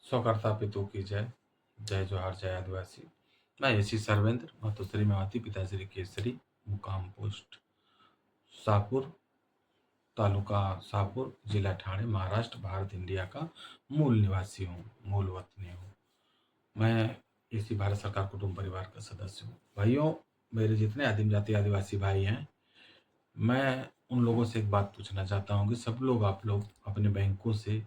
स्वकर्ता पितु की जय। जय जोहार, जय आदिवासी। मैं एसी सर्वेंद्र, मातोश्री मेवाती, पिताश्री केसरी, मुकाम पोस्ट शाहपुर, तालुका शाहपुर, जिला ठाणे, महाराष्ट्र, भारत, इंडिया का मूल निवासी हूँ, मूल वतनी हूँ। मैं इसी भारत सरकार कुटुंब परिवार का सदस्य हूँ। भाइयों, मेरे जितने आदिम जाति आदिवासी भाई हैं, मैं उन लोगों से एक बात पूछना चाहता हूँ कि सब लोग, आप लोग अपने बैंकों से,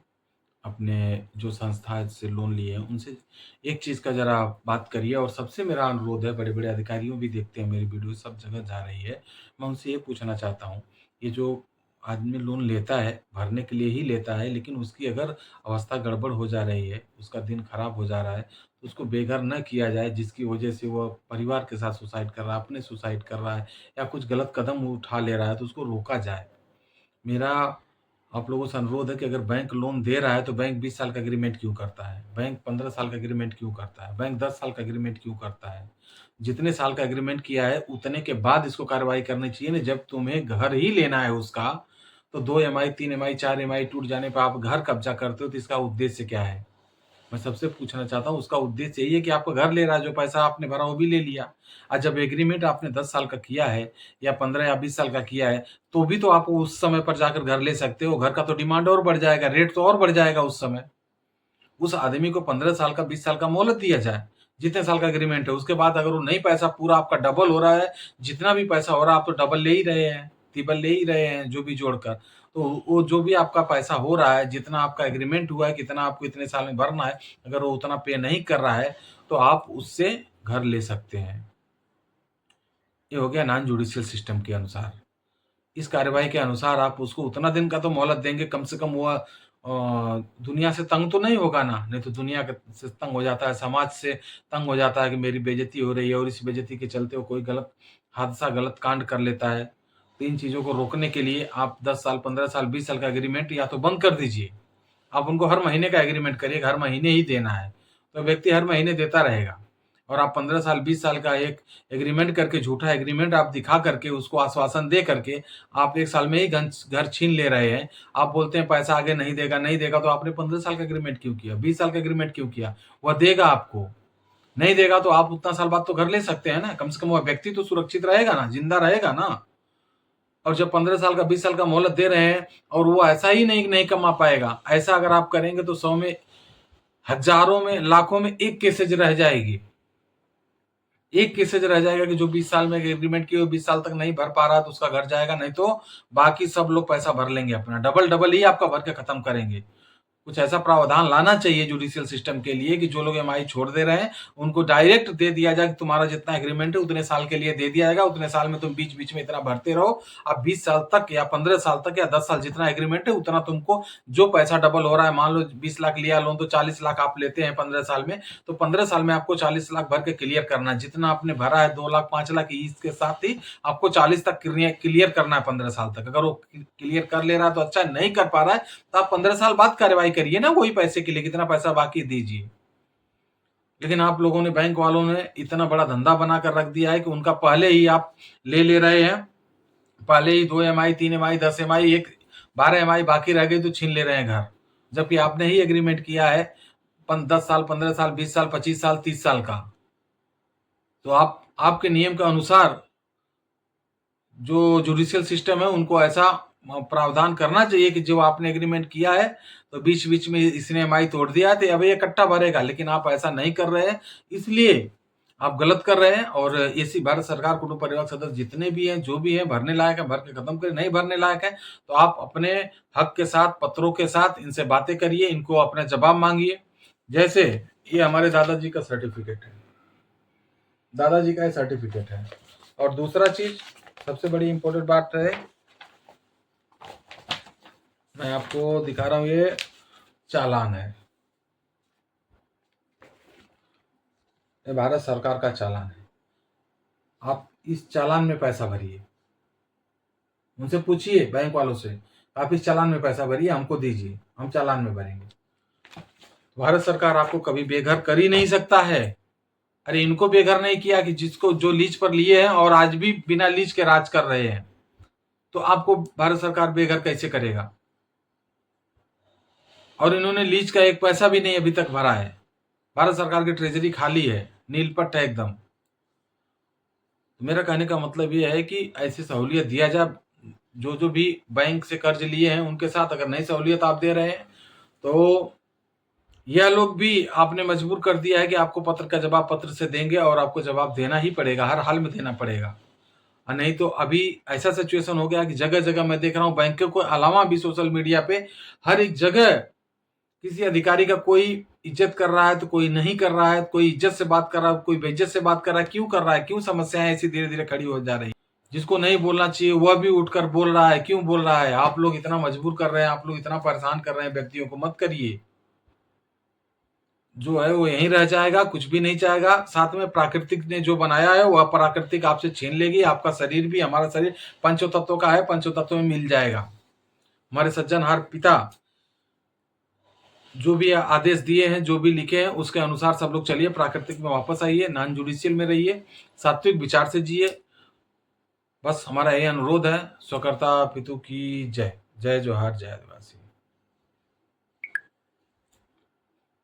अपने जो संस्था से लोन लिए हैं, उनसे एक चीज़ का ज़रा बात करिए। और सबसे मेरा अनुरोध है, बड़े-बड़े अधिकारियों भी देखते हैं मेरी वीडियो, सब जगह जा रही है। मैं उनसे ये पूछना चाहता हूँ, ये जो आदमी लोन लेता है, भरने के लिए ही लेता है, लेकिन उसकी अगर अवस्था गड़बड़ हो जा रही है, उसका दिन खराब हो जा रहा है, तो उसको बेघर न किया जाए, जिसकी वजह से वो परिवार के साथ सुसाइड कर रहा है, अपने सुसाइड कर रहा है या कुछ गलत कदम उठा ले रहा है, तो उसको रोका जाए। मेरा आप लोगों से अनुरोध है कि अगर बैंक लोन दे रहा है तो बैंक 20 साल का एग्रीमेंट क्यों करता है? बैंक 15 साल का एग्रीमेंट क्यों करता है? बैंक 10 साल का एग्रीमेंट क्यों करता है? जितने साल का एग्रीमेंट किया है उतने के बाद इसको कार्रवाई करनी चाहिए ना। जब तुम्हें घर ही लेना है उसका, तो 2 ईएमआई, 3 ईएमआई, 4 ईएमआई टूट जाने पे आप घर कब्ज़ा करते हो, तो इसका उद्देश्य क्या है? मैं सबसे पूछना चाहता हूँ, उसका उद्देश्य यही है कि आपका घर ले रहा है, जो पैसा आपने भरा वो भी ले लिया। जब एग्रीमेंट आपने 10 साल का किया है या 15 या 20 साल का किया है, तो भी तो आप उस समय पर जाकर घर ले सकते हो। घर का तो डिमांड और बढ़ जाएगा, रेट तो और बढ़ जाएगा उस समय। उस आदमी को 15 साल का, 20 साल का मोहलत दिया जाए, जितने साल का एग्रीमेंट है। उसके बाद अगर वो नहीं, पैसा पूरा आपका डबल हो रहा है, जितना भी पैसा हो रहा है आप तो डबल ले ही रहे हैं, ट्रिपल ले ही रहे हैं, जो भी जोड़कर। तो वो जो भी आपका पैसा हो रहा है, जितना आपका एग्रीमेंट हुआ है, कितना आपको इतने साल में भरना है, अगर वो उतना पे नहीं कर रहा है, तो आप उससे घर ले सकते हैं। ये हो गया नॉन जुडिशियल सिस्टम के अनुसार। इस कार्यवाही के अनुसार आप उसको उतना दिन का तो मोहलत देंगे, कम से कम वो दुनिया से तंग तो नहीं होगा ना। नहीं तो दुनिया से तंग हो जाता है, समाज से तंग हो जाता है कि मेरी बेइज्जती हो रही है, और इस बेइज्जती के चलते वो कोई गलत हादसा, गलत कांड कर लेता है। तो इन चीज़ों को रोकने के लिए आप 10 साल, 15 साल, 20 साल का एग्रीमेंट या तो बंद कर दीजिए। आप उनको हर महीने का एग्रीमेंट करिए, हर महीने ही देना है, तो व्यक्ति हर महीने देता रहेगा। और आप 15 साल, 20 साल का एक एग्रीमेंट करके, झूठा एग्रीमेंट आप दिखा करके, उसको आश्वासन दे करके, आप 1 साल में ही घर छीन ले रहे हैं। आप बोलते हैं पैसा आगे नहीं देगा, नहीं देगा, तो आपने 15 साल का एग्रीमेंट क्यों किया? 20 साल का एग्रीमेंट क्यों किया? वह देगा आपको। नहीं देगा तो आप उतना साल बाद तो घर ले सकते हैं ना, कम से कम वह व्यक्ति तो सुरक्षित रहेगा ना, जिंदा रहेगा ना। और जब 15 साल का, 20 साल का मोहलत दे रहे हैं और वो ऐसा ही नहीं नहीं कमा पाएगा, ऐसा अगर आप करेंगे तो 100 में, हजारों में, लाखों में एक केसेज रह जाएगी। एक केसेज रह जाएगा कि जो 20 साल में एग्रीमेंट किए, 20 साल तक नहीं भर पा रहा तो उसका घर जाएगा, नहीं तो बाकी सब लोग पैसा भर लेंगे अपना, डबल डबल ही आपका भर के खत्म करेंगे। कुछ ऐसा प्रावधान लाना चाहिए जुडिशियल सिस्टम के लिए कि जो लोग ईएमआई छोड़ दे रहे हैं, उनको डायरेक्ट दे दिया जाए कि तुम्हारा जितना एग्रीमेंट है उतने साल के लिए दे दिया जाएगा, उतने साल में तुम बीच बीच में इतना भरते रहो। अब 20 साल तक या 15 साल तक या 10 साल, जितना एग्रीमेंट है उतना तुमको, जो पैसा डबल हो रहा है, मान लो 20 लाख लिया लोन, तो 40 लाख आप लेते हैं 15 साल में, तो 15 साल में आपको 40 लाख भर के क्लियर करना है। जितना आपने भरा है 2 लाख, 5 लाख, इसके साथ ही आपको 40 तक क्लियर करना है 15 साल तक। अगर वो क्लियर कर ले रहा है तो अच्छा, नहीं कर पा रहा है तो आप 15 साल बाद कार्रवाई करिए ना, वही पैसे के लिए, कितना पैसा बाकी दीजिए। लेकिन आप लोगों ने, बैंक वालों ने इतना बड़ा धंधा बनाकर रख दिया है कि उनका पहले ही आप ले रहे हैं, पहले ही 2 ईएमआई, 3 ईएमआई, 10 ईएमआई, 12 ईएमआई बाकी रह गई तो छीन ले रहे हैं घर। जबकि आपने ही एग्रीमेंट किया है 10 साल, 15 साल, 20 साल, 25 साल, 30 साल का। तो आप, आपके नियम के अनुसार जो जुडिशियल सिस्टम है उनको ऐसा प्रावधान करना चाहिए कि जो आपने एग्रीमेंट किया है, तो बीच बीच में इसने ईएमआई तोड़ दिया है तो अब ये इकट्ठा भरेगा, लेकिन आप ऐसा नहीं कर रहे हैं, इसलिए आप गलत कर रहे हैं। और ऐसी भारत सरकार कुटुंब परिवार सदस्य जितने भी हैं, जो भी हैं, भरने लायक है भर के खत्म करें, नहीं भरने लायक है तो आप अपने हक के साथ, पत्रों के साथ इनसे बातें करिए, इनको अपना जवाब मांगिए। जैसे ये हमारे दादाजी का सर्टिफिकेट है, दादाजी का ये सर्टिफिकेट है। और दूसरा चीज, सबसे बड़ी इंपॉर्टेंट बात है, मैं आपको दिखा रहा हूं, ये चालान है, ये भारत सरकार का चालान है। आप इस चालान में पैसा भरिए, उनसे पूछिए बैंक वालों से, आप इस चालान में पैसा भरिए, हमको दीजिए, हम चालान में भरेंगे। भारत सरकार आपको कभी बेघर कर ही नहीं सकता है। अरे इनको बेघर नहीं किया कि जिसको, जो लीज पर लिए हैं और आज भी बिना लीज के राज कर रहे हैं, तो आपको भारत सरकार बेघर कैसे करेगा? और इन्होंने लीज का एक पैसा भी नहीं अभी तक भरा है। भारत सरकार की ट्रेजरी खाली है, नीलपट है एकदम। मेरा कहने का मतलब ये है कि ऐसी सहूलियत दिया जाए। जो भी बैंक से कर्ज लिए हैं उनके साथ अगर नई सहूलियत आप दे रहे हैं तो यह लोग भी आपने मजबूर कर दिया है कि आपको पत्र का जवाब पत्र से देंगे और आपको जवाब देना ही पड़ेगा, हर हाल में देना पड़ेगा। और नहीं तो अभी ऐसा सिचुएशन हो गया कि जगह जगह मैं देख रहा हूँ बैंकों के अलावा भी सोशल मीडिया पे हर एक जगह किसी अधिकारी का कोई इज्जत कर रहा है तो कोई नहीं कर रहा है, कोई इज्जत से बात कर रहा है, कोई बेइज्जत से बात कर रहा है। क्यों कर रहा है? क्यों समस्याएं ऐसी धीरे धीरे खड़ी हो जा रही? जिसको नहीं बोलना चाहिए वह भी उठकर बोल रहा है। क्यों बोल रहा है? आप लोग इतना मजबूर कर रहे हैं, आप लोग इतना परेशान कर रहे हैं व्यक्तियों को, मत करिए। जो है वो यहीं रह जाएगा, कुछ भी नहीं चाहेगा। साथ में प्राकृतिक ने जो बनाया है वह प्राकृतिक आपसे छीन लेगी। आपका शरीर भी, हमारा शरीर पंचो तत्वों का है, पंचो तत्वों में मिल जाएगा। हमारे सज्जनहार पिता जो भी आदेश दिए हैं, जो भी लिखे हैं, उसके अनुसार सब लोग चलिए, प्राकृतिक में वापस आइए, नॉन जुडिशियल में रहिए, सात्विक विचार से जिए। बस हमारा यही अनुरोध है। स्वकर्ता पितु की जय। जय जोहार, जय आदिवासी।